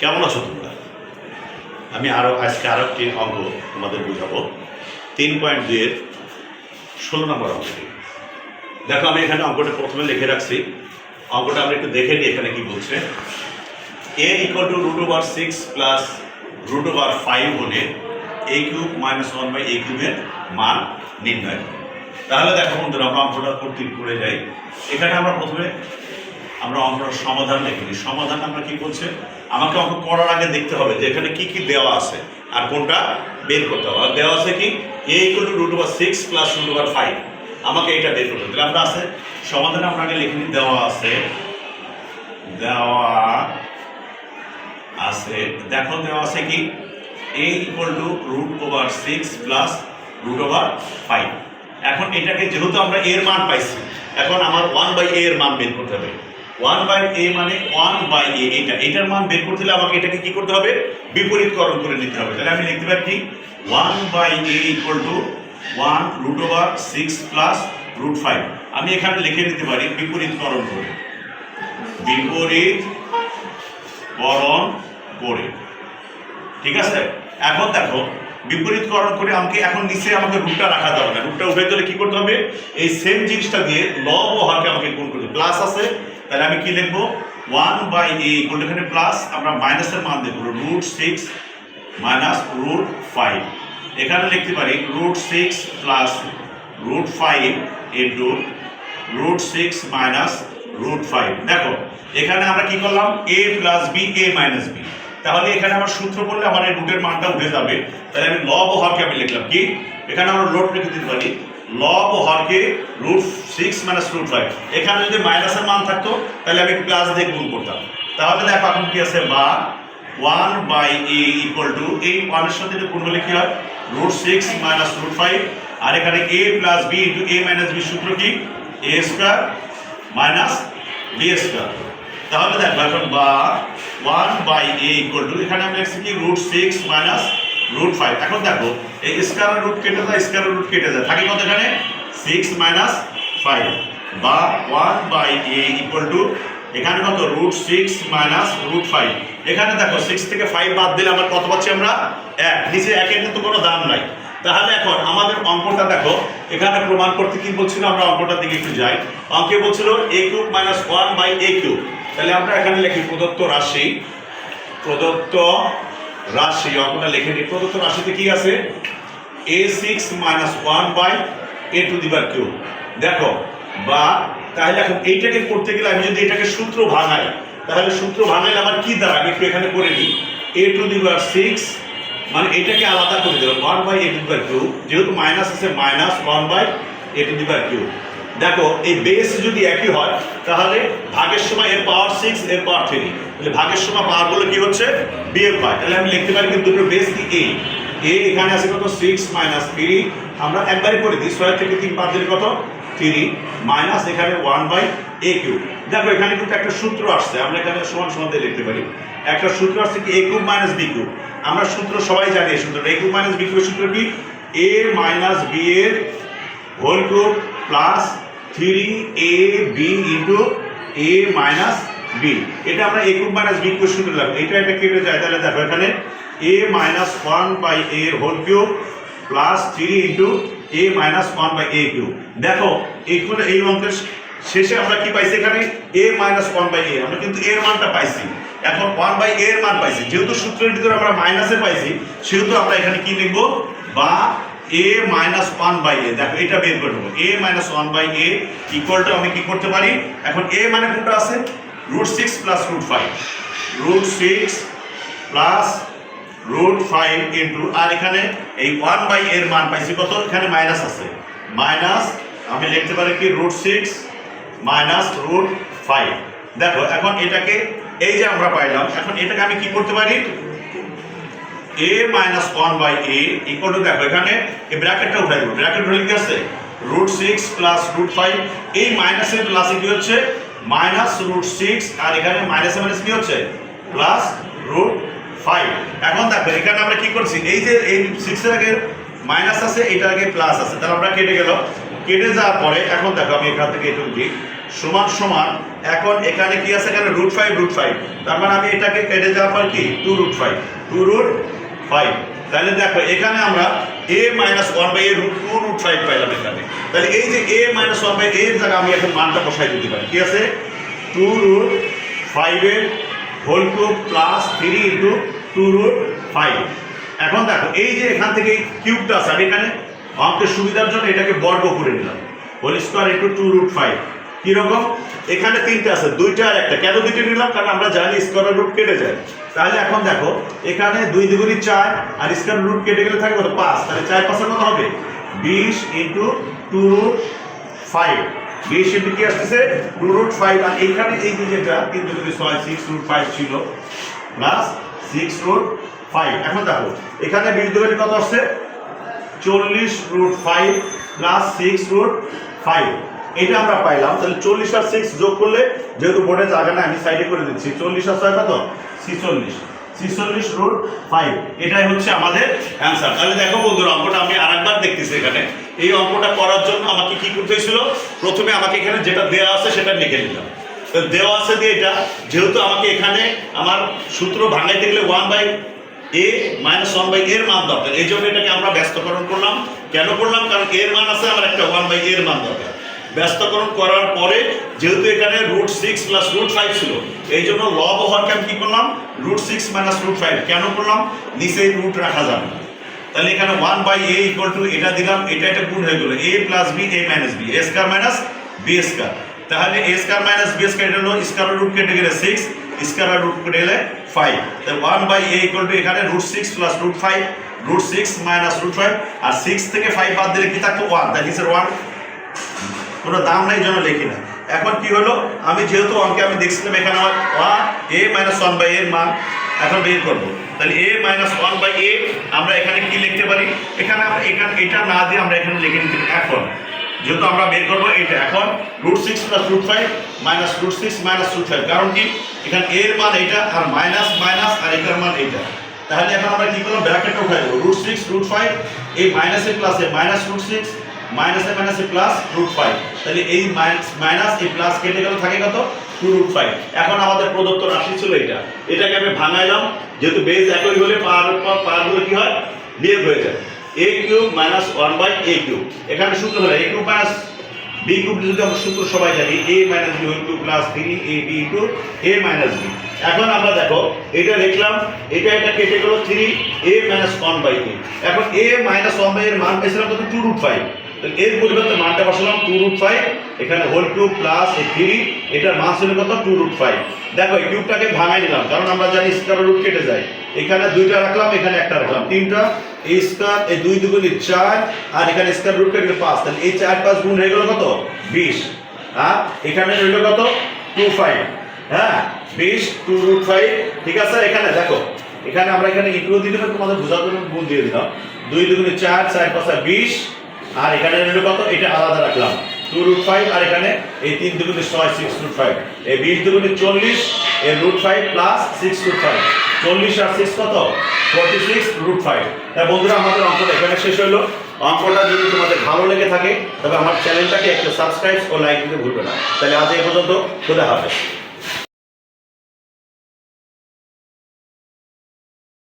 কেমন আছো তোমরা? আমি আজকে আরও একটি অঙ্ক তোমাদের বুঝাবো। 3.2-এর 16 নম্বর অঙ্কটি। দেখো, আমি এখানে অঙ্কটা প্রথমে লিখে রাখছি। অঙ্কটা আমরা একটু দেখে নিই এখানে কি বলছে। a = √6 প্লাস √5 হলে a³ - 1/a³ এর মান নির্ণয়। তাহলে দেখো বন্ধুরা, আমরা অঙ্কটা করে যাই। এখানে আমরা প্রথমে অঙ্কটার সমাধান লিখে নিই। সমাধান আমরা কি বলছে, আমাকে অঙ্ক করার আগে দেখতে হবে যে এখানে কি কি দেওয়া আছে আর কোনটা বের করতে হবে। দেওয়া আছে কি a = √6 প্লাস √5, আমাকে এটা বের করতে হবে। আমরা আছে সমাধানে আমরা আগে লিখে নিই। দেওয়া আছে দেখো, দেওয়া আছে কি a = √6 প্লাস √5। এখন এটাকে যেহেতু আমরা এর মান পাইছি, এখন আমার 1/a এর মান বের করতে হবে। 1/a মানে 1/a, এটার মান বের করতে হলে আমাকে এটাকে কি করতে হবে, বিপরীতকরণ করে নিতে হবে। তাহলে আমি লিখতে পারি কি 1/a = 1 √6 প্লাস √5। আমি এখানে লিখে নিতে পারি বিপরীতকরণ করে, ঠিক আছে। এখন দেখো, বিপরীতকরণ করে এখন নিচে আমাকে রুটটা রাখা যাবে না। রুটটা উঠে গেলে কি করতে হবে, এই সেম জিনিসটা দিয়ে লব ও হরকে আমাকে গুণ করতে হবে। প্লাস আছে, তাহলে আমি কি লিখবো 1/a = এখানে প্লাস, আমরা মাইনাসের মান দেবো √6 মাইনাস √5। এখানে লিখতে পারি √6 প্লাস √5 ইন্টু √6 মাইনাস √5। দেখো এখানে আমরা কি করলাম, a plus b, a minus b। তাহলে এখানে আমার সূত্র করলে আমার এই রুটের মানটা উঠে যাবে। তাহলে আমি লব ও হরকে আমি লিখলাম কি, এখানে আমরা লোড লিখে দিতে পারি লব ও হরকে √6 মাইনাস √5। এখানে যদি মাইনাসের মান থাকতো তাহলে আমি প্লাস দিয়ে গুণ করতাম। তাহলে দেখো এখন কি আছে, বা 1/a = এই 1 এর সাথে গুণ হলে কি হয় √6 মাইনাস √5। আর এখানে a plus b into a minus b, সূত্র কি a² মাইনাস b²। তাহলে দেখো এখন বা 1/a = এখানে আমি লিখছি কি √6 মাইনাস √5। এখন দেখো এই স্কয়ার রুট কেটে যায়, স্কয়ার রুট কেটে যায়, থাকে কত এখানে 6 মাইনাস 5। বা 1/a = এখানে কত √6 মাইনাস √5। এখানে দেখো 6 থেকে 5 বাদ দিলে আমার কত পাচ্ছি আমরা 1, নিচে 1 এর কিন্তু কোনো দাম নাই। তাহলে এখন আমাদের অঙ্কটা দেখো, এখানে প্রমাণ করতে কি বলছিল, আমরা অঙ্কটার দিকে একটু যাই। অঙ্কে বলছিল a³ - 1/a³। তাহলে আমরা এখানে লিখি প্রদত্ত রাশি অঙ্কটা লিখে নিই। প্রদত্ত রাশিতে কি আছে, a6 - 1/a⁴। দেখো, বা তাহলে এখন এইটাকে করতে গেলে আমি যদি এটাকে সূত্র ভাঙাই, তাহলে সূত্র ভাঙাইলে আমার কি দ্বারা, আমি একটু এখানে করে নিই a⁴, মানে এটাকে আলাদা করে দিলাম 1/a⁴। যেহেতু মাইনাস আছে, মাইনাস 1/a⁴। দেখো এই বেস যদি একই হয় তাহলে ভাগের সময় এর পাওয়ার 6, এর পাওয়ার 3, তাহলে ভাগের সময় পাওয়ারগুলো কি হচ্ছে বিয়োগ হয়। তাহলে আমি লিখতে পারি কিন্তু দুটো বেস কি a এখানে আছে কত 6 মাইনাস 3, আমরা একবারে করে দিই 6 থেকে 3 বাদ দিলে কত 3, মাইনাস এখানে 1/a³। দেখো এখানে কিন্তু একটা সূত্র আসছে, আমরা এখানে সমান সমান দিয়ে লিখতে পারি। একটা সূত্র আসছে কি a³ মাইনাস b³। আমরা সূত্র সবাই জানি এই সূত্রটা, a³ মাইনাস b³ সূত্র কি a মাইনাস b এর whole cube plus 3ab into a minus b। এটা আমরা a³ মাইনাস b³ সূত্র লিখলাম। এটা কেটে যায়, তাহলে দেখো এখানে a মাইনাস 1/a এর whole cube plus 3 into a minus 1/a³। দেখো এই অঙ্কের শেষে আমরা কি পাইছি, এখানে a মাইনাস 1/a, আমরা কিন্তু এর মানটা পাইছি। এখন 1/a এর মান পাইছি, যেহেতু সূত্রের ভিতরে আমরা মাইনাসে পাইছি, সেহেতু আমরা এখানে কি লিখবো, বা a মাইনাস 1/a। দেখো এটা বের করে নেবো, a minus 1/a equal to আমি কি করতে পারি, এখন a মানে কোনটা আছে √6 প্লাস √5, √6 প্লাস √5 ইন্টু, আর এখানে এই 1/a এর মান পাইছি কত, এখানে মাইনাস আছে, মাইনাস আমি লিখতে পারি কি √6 মাইনাস √5। দেখো এখন এটাকে এই যে আমরা পাইলাম, এখন এটাকে আমি কি করতে পারি a minus 1/a equal to, দেখো এখানে এই ব্র্যাকেটটা উঠাই দেবো, ব্র্যাকেট উঠে কি আছে √6 প্লাস √5, এই মাইনাসের প্লাসে কি হচ্ছে মাইনাস √6, আর এখানে মাইনাসে মাইনাস কি হচ্ছে প্লাস √5। এখন দেখো এখানে আমরা কি করছি, এই যে এই 6 এর আগে মাইনাস আছে, এটার আগে প্লাস আছে, তাহলে আমরা কেটে গেল, কেটে যাওয়ার পরে এখন দেখো আমি এখান থেকে এটুকু দিই সমান সমান এখন এখানে কি আছে এখানে √5 তার মানে আমি এটাকে কেটে যাওয়ার পর কি 2√5 তাহলে দেখো এখানে আমরা a - 1/a √2√5 পাইলাম এখানে। তাহলে এই যে a - 1/a এর জায়গায় আমি এখন মানটা বসাই দিতে পারি কি আছে 2√5 এর হোল কিউব প্লাস 3 × 2√5। এখন দেখো এই যে এখান থেকে কিউবটা আছে আমি এখানে অঙ্কের সুবিধার জন্য এটাকে বর্গ করে নিলাম হোল স্কয়ার × 2√5। কিরকম এখানে তিনটা আছে দুইটা আর একটা কেন দুইটা নিলাম কারণ আমরা জানি স্কয়ার রুট কেটে যায়। তাহলে এখন দেখো এখানে 2 × 2 = 4 আর স্কয়ার রুট কেটে গেলে থাকে কত 5 তাহলে 4 × 5 কত হবে 20 × 2√5 20 × কি আসছে 2√5 আর এখানে এই যে যেটা 3 × 2 = 6 6√5 ছিল প্লাস 6√5। এখন দেখো এখানে 20 × 2 কত আসছে 40√5 প্লাস 6√5 এটা আমরা পাইলাম। তাহলে 40 আর 6 যোগ করলে যেহেতু বোর্ডে জায়গা না আমি সাইডে করে দিচ্ছি 40 আর 6 কত 46√5 এটাই হচ্ছে আমাদের অ্যানসার। তাহলে দেখো বন্ধুরা অঙ্কটা আমি আরেকবার দেখতেছি এখানে এই অঙ্কটা করার জন্য আমাকে কি করতে হয়েছিল প্রথমে আমাকে এখানে যেটা দেওয়া আছে সেটা লিখে নিলাম। তো দেওয়া আছে দিয়ে এটা যেহেতু আমাকে এখানে আমার সূত্র ভাঙাইতে গেলে 1/a - 1/a এর মান দরকার এই জন্য এটাকে আমরা ব্যস্তকরণ করলাম। কেন করলাম কারণ এর মান আছে আমার একটা 1/a এর মান দরকার। ব্যস্তকরণ করার পরে যেহেতু এখানে √6 + √5 ছিল এই জন্য লব হরকে আমি কি করলাম √6 - √5 কেন করলাম নিচে রুট রাখা যাবে না। তাহলে এখানে 1/a = এটা দিলাম এটা গুণ হয়ে গেল a + b a - b a² - b²। তাহলে a² - b² এটা হলো স্কয়ার রুট কেটে গেলে 6 স্কয়ার রুট কেটে গেলে 5 তাহলে 1/a = এখানে √6 + √5 √6 - √5 আর 6 থেকে 5 বাদ দিলে কি থাকতো 1 দ্যাট ইজ 1 কোনো দাম নাই জন্য লিখি না। এখন কি হলো আমি যেহেতু অঙ্কে আমি দেখছিলাম এখানে আমার a - 1/a এর মান এখন বের করব। তাহলে a - 1/a আমরা এখানে কি লিখতে পারি এখানে আমরা এখানে এটা না দিয়ে আমরা এখানে লিখে নিতে পারি এখন যেহেতু আমরা বের করব এটা এখন √6 + √5 -√6 - √5 কারণ কি এখানে a এর মান এটা আর মাইনাস মাইনাস আর এটার মান এটা। তাহলে এখন আমরা কি করব ব্র্যাকেটটা উঠাই দেব √6 √5 এই মাইনাসে প্লাসে -√6 মাইনাসে মাইনাসে প্লাস √5 তাহলে এই মাইনাস এই প্লাস কেটে গেল থাকে কত 2√5। এখন আমাদের প্রদত্ত রাশি ছিল এটা এটাকে আমি ভাঙাইলাম যেহেতু বেজ একই হলে পাওয়ারগুলো কি হয় বিয়োগ হয়ে যায় a³ - 1/a³ এখানে সূত্র হলো a³ - b³ যদি আমরা সূত্র সবাই জানি a - b whole cube plus 3ab * a - b। এখন আমরা দেখো এটা লিখলাম এটা কেটে গেল 3a - 1/a এখন a - 1/a এর মান পেয়েছিলাম কত 2√5 এর পরিবর্তে মানটা বসালাম 2√5 এখানে হোল কিউব প্লাস 3 এটার মান ছিল কত 2√5। দেখো এই কিউবটাকে ভাঙাই নিলাম কারণ আমরা জানি স্কয়ার রুট কেটে যায় এখানে দুইটা রাখলাম এখানে একটা রাখলাম তিনটা এই স্কয়ার এই 2 × 2 = 4 আর এখানে স্কয়ার রুট কেটে 5 তাহলে এই 4 5 গুণ হয়ে গেল কত 20 আর এখানে রইল কত 25 হ্যাঁ 20 2√5 ঠিক আছে। এখানে দেখো এখানে আমরা এখানে ইকুয়াল দিতে পারি তোমাদের বোঝার জন্য গুণ দিয়ে দিলাম 2 × 2 = 4 4 5 = 20 আর এখানে রইল কত এটা আলাদা রাখলাম 2√5 আর এখানে এই 3 × 2 = 6 6√5 এই 20 × 2 = 40 এর √5 প্লাস 6√5 40 আর 6 কত 46√5। তাই বন্ধুরা আমাদের অঙ্কটা এখানে শেষ হলো। অঙ্কটা যদি তোমাদের ভালো লেগে থাকে তবে আমার চ্যানেলটাকে একটু সাবস্ক্রাইব ও লাইক দিতে ভুলবে না। তাহলে আজ এই পর্যন্ত খোদা হাফেজ।